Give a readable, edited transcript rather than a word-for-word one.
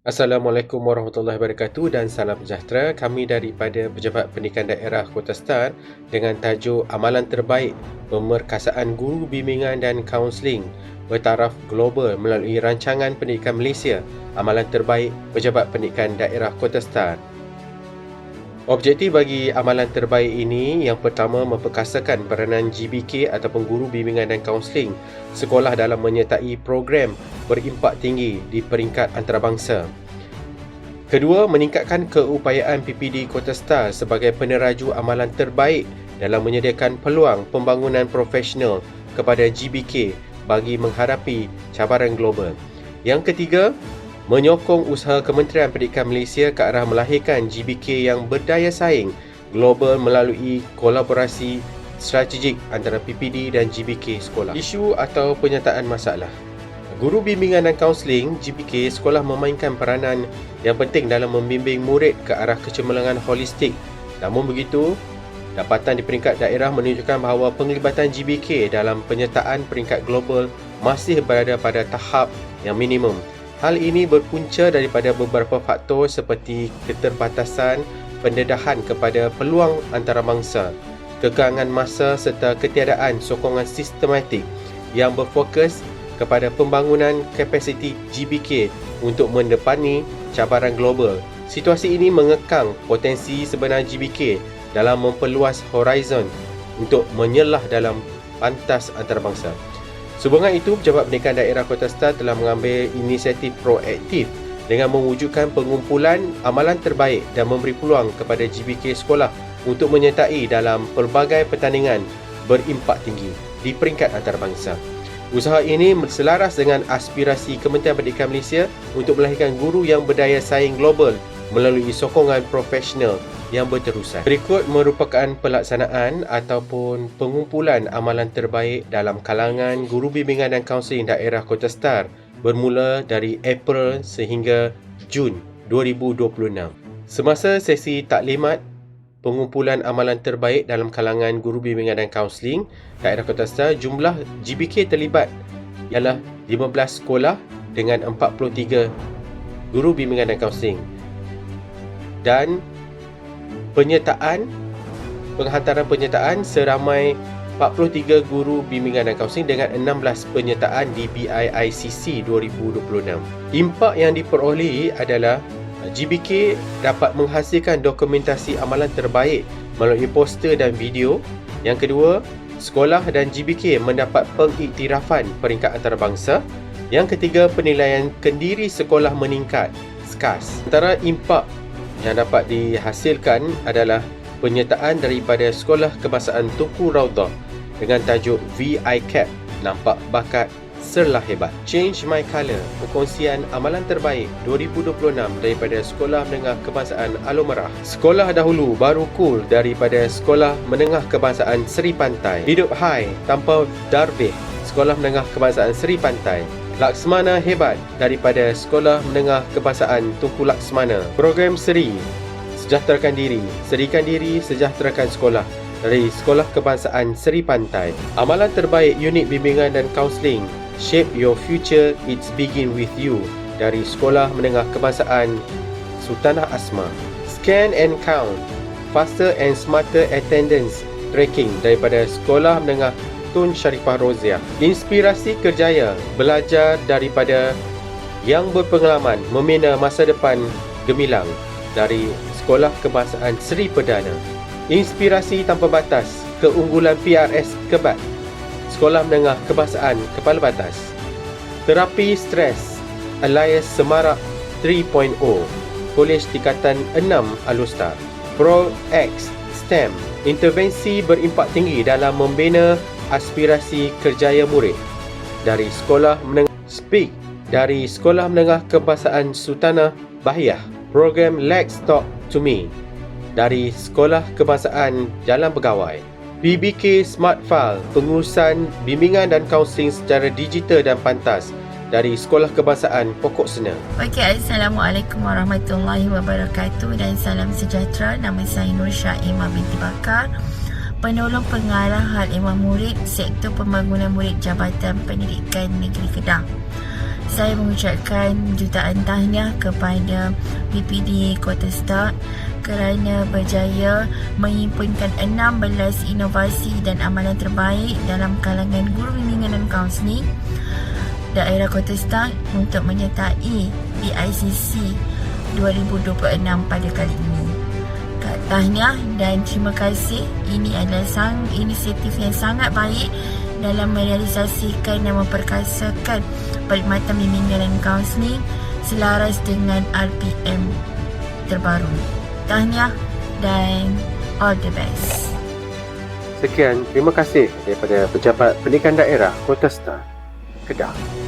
Assalamualaikum warahmatullahi wabarakatuh dan salam sejahtera. Kami daripada Pejabat Pendidikan Daerah Kota Star dengan tajuk Amalan Terbaik Pemerkasaan Guru Bimbingan dan Kaunseling bertaraf global melalui Rancangan Pendidikan Malaysia Amalan Terbaik Pejabat Pendidikan Daerah Kota Star. Objektif bagi amalan terbaik ini yang pertama memperkasakan peranan GBK ataupun Guru Bimbingan dan Kaunseling sekolah dalam menyertai program berimpak tinggi di peringkat antarabangsa. Kedua, meningkatkan keupayaan PPD Kota Star sebagai peneraju amalan terbaik dalam menyediakan peluang pembangunan profesional kepada GBK bagi menghadapi cabaran global. Yang ketiga, menyokong usaha Kementerian Pendidikan Malaysia ke arah melahirkan GBK yang berdaya saing global melalui kolaborasi strategik antara PPD dan GBK sekolah. Isu atau penyataan masalah. Guru Bimbingan dan Kaunseling GBK sekolah memainkan peranan yang penting dalam membimbing murid ke arah kecemerlangan holistik. Namun begitu, dapatan di peringkat daerah menunjukkan bahawa penglibatan GBK dalam penyertaan peringkat global masih berada pada tahap yang minimum. Hal ini berpunca daripada beberapa faktor seperti keterbatasan pendedahan kepada peluang antarabangsa, kekangan masa serta ketiadaan sokongan sistematik yang berfokus kepada pembangunan kapasiti GBK untuk mendepani cabaran global. Situasi ini mengekang potensi sebenar GBK dalam memperluas horizon untuk menyelah dalam pantas antarabangsa. Sehubungan itu, Pejabat Pendidikan Daerah Kota Star telah mengambil inisiatif proaktif dengan mewujudkan pengumpulan amalan terbaik dan memberi peluang kepada GBK sekolah untuk menyertai dalam pelbagai pertandingan berimpak tinggi di peringkat antarabangsa. Usaha ini selaras dengan aspirasi Kementerian Pendidikan Malaysia untuk melahirkan guru yang berdaya saing global melalui sokongan profesional yang berterusan. Berikut merupakan pelaksanaan ataupun pengumpulan amalan terbaik dalam kalangan Guru Bimbingan dan Kaunseling Daerah Kota Star bermula dari April sehingga Jun 2026. Semasa sesi taklimat pengumpulan amalan terbaik dalam kalangan Guru Bimbingan dan Kaunseling Daerah Kota Star, jumlah GBK terlibat ialah 15 sekolah dengan 43 Guru Bimbingan dan Kaunseling. Dan penghantaran penyertaan seramai 43 guru bimbingan dan kaunseling dengan 16 penyertaan di BIICC 2026. Impak yang diperolehi adalah GBK dapat menghasilkan dokumentasi amalan terbaik melalui poster dan video. Yang kedua, sekolah dan GBK mendapat pengiktirafan peringkat antarabangsa. Yang ketiga, penilaian kendiri sekolah meningkat SKAS. Antara impak yang dapat dihasilkan adalah penyertaan daripada Sekolah Kebangsaan Tunku Raudhah dengan tajuk VICAP, Nampak Bakat Serlah Hebat. Change My Colour, perkongsian amalan terbaik 2026 daripada Sekolah Menengah Kebangsaan Alor Merah. Sekolah Dahulu Baru Cool daripada Sekolah Menengah Kebangsaan Seri Pantai. Hidup High Tanpa Darbih, Sekolah Menengah Kebangsaan Seri Pantai. Laksmana Hebat daripada Sekolah Menengah Kebangsaan Tunku Laksmana. Program Seri, Sejahterakan Diri, Serikan Diri, Sejahterakan Sekolah dari Sekolah Kebangsaan Seri Pantai. Amalan terbaik Unit Bimbingan dan Kaunseling, Shape Your Future, It's Begin With You dari Sekolah Menengah Kebangsaan Sultanah Asma. Scan and Count, Faster and Smarter Attendance Tracking daripada Sekolah Menengah Tun Sharifah Roziah. Inspirasi Kerjaya, belajar daripada yang berpengalaman membina masa depan gemilang dari Sekolah Kebangsaan Seri Perdana. Inspirasi Tanpa Batas, keunggulan PRS Kebat, Sekolah Menengah Kebangsaan Kepala Batas. Terapi Stres, Alias Semarak 3.0, Kolej Tingkatan 6 Alor. Pro X STEM, intervensi berimpak tinggi dalam membina aspirasi kerjaya murid dari Sekolah Menengah. Speak dari Sekolah Menengah Kebangsaan Sultanah Bahiyah. Program Let's Talk to Me dari Sekolah Kebangsaan Jalan Pegawai. BBK Smart File, pengurusan bimbingan dan kaunseling secara digital dan pantas dari Sekolah Kebangsaan Pokok Sena. Okey, Assalamualaikum warahmatullahi wabarakatuh dan salam sejahtera. Nama saya Nur Syaimah binti Bakar, Penolong Pengarah Hal Ehwal Murid, Sektor Pembangunan Murid Jabatan Pendidikan Negeri Kedah. Saya mengucapkan jutaan tahniah kepada PPD Kota Star kerana berjaya menghimpunkan 16 inovasi dan amalan terbaik dalam kalangan guru bimbingan dan kaunseling daerah Kota Star untuk menyertai PICC 2026 pada kali ini. Tahniah dan terima kasih. Ini adalah inisiatif yang sangat baik dalam merealisasikan dan memperkasakan perkhidmatan bimbingan dan kaunseling selaras dengan RPM terbaru. Tahniah dan all the best. Sekian, terima kasih daripada Pejabat Pendidikan Daerah Kota Star, Kedah.